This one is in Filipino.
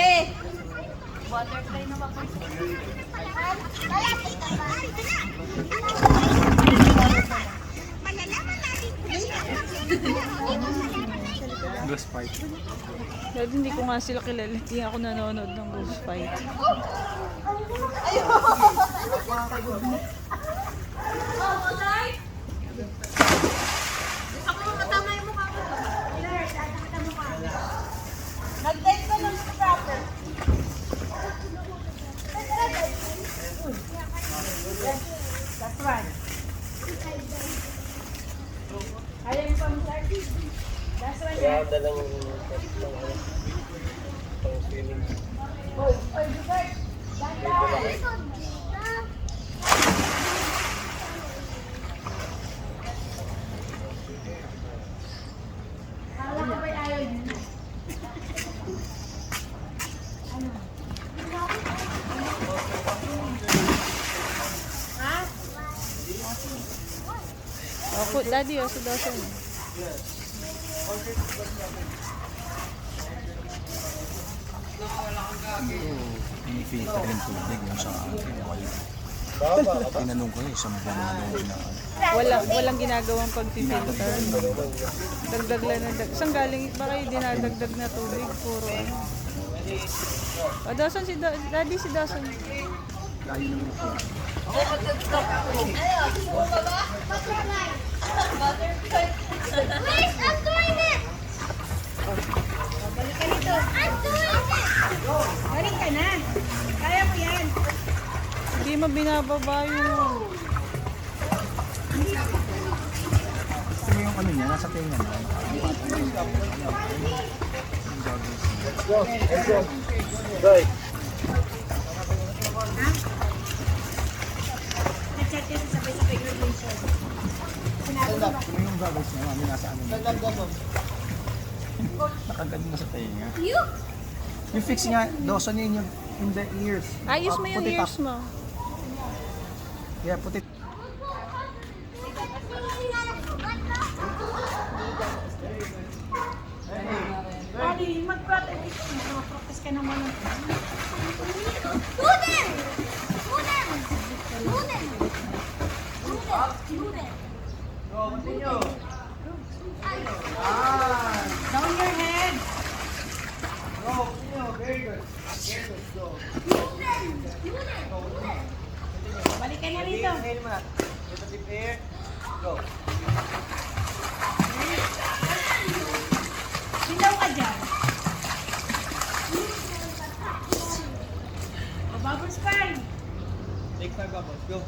Ate! Butterfly na ba? Ghost fight. Dahil hindi ko nga sila kilala. Hindi ako nanonood ng ghost fight. Gusto ko matama yung mukha ko. Nag-date ka ng scrapper. Last one. Ayaw yung pang-start. Last one yan. Oy, Bukart. Ganda. Alam ko ba'y ayaw yun? Ha? Ako, daddy, sa dosen. Pinifilter yung tubig yung sa akin. Tinanong ko isang buwan na doon na Walang ginagawang pag-filter. Dagdag lang na dagdag. Saan galing? Baka yung dinadagdag na tubig. Puro ano. Dasan si daddy, si Dasan. Please, I'm doing it! Balik ka nito. I'm doing it! Balik ka na. Kaya mo yan. Hindi mo binababa yung... Gusto mo yung ano niya, nasa tenga na. Na-chat ka sabay-sabay graduation. Sinabi mo ba? Gusto mo yung goggles niya, mami, nasa ano niya. Nakagad mo sa tenga. You? Yung fix nga, Dawson yun yung in the ears. Ayos mo yung Put it ears up. mo. Yeah, put it. Daddy, mag-practice ka naman. Luden! Luden! Luden! Luden! Down your head! Luden! Luden! Balik ka na rito. Silaw ka dyan. O, bubbles pan. Take 5 bubbles, go.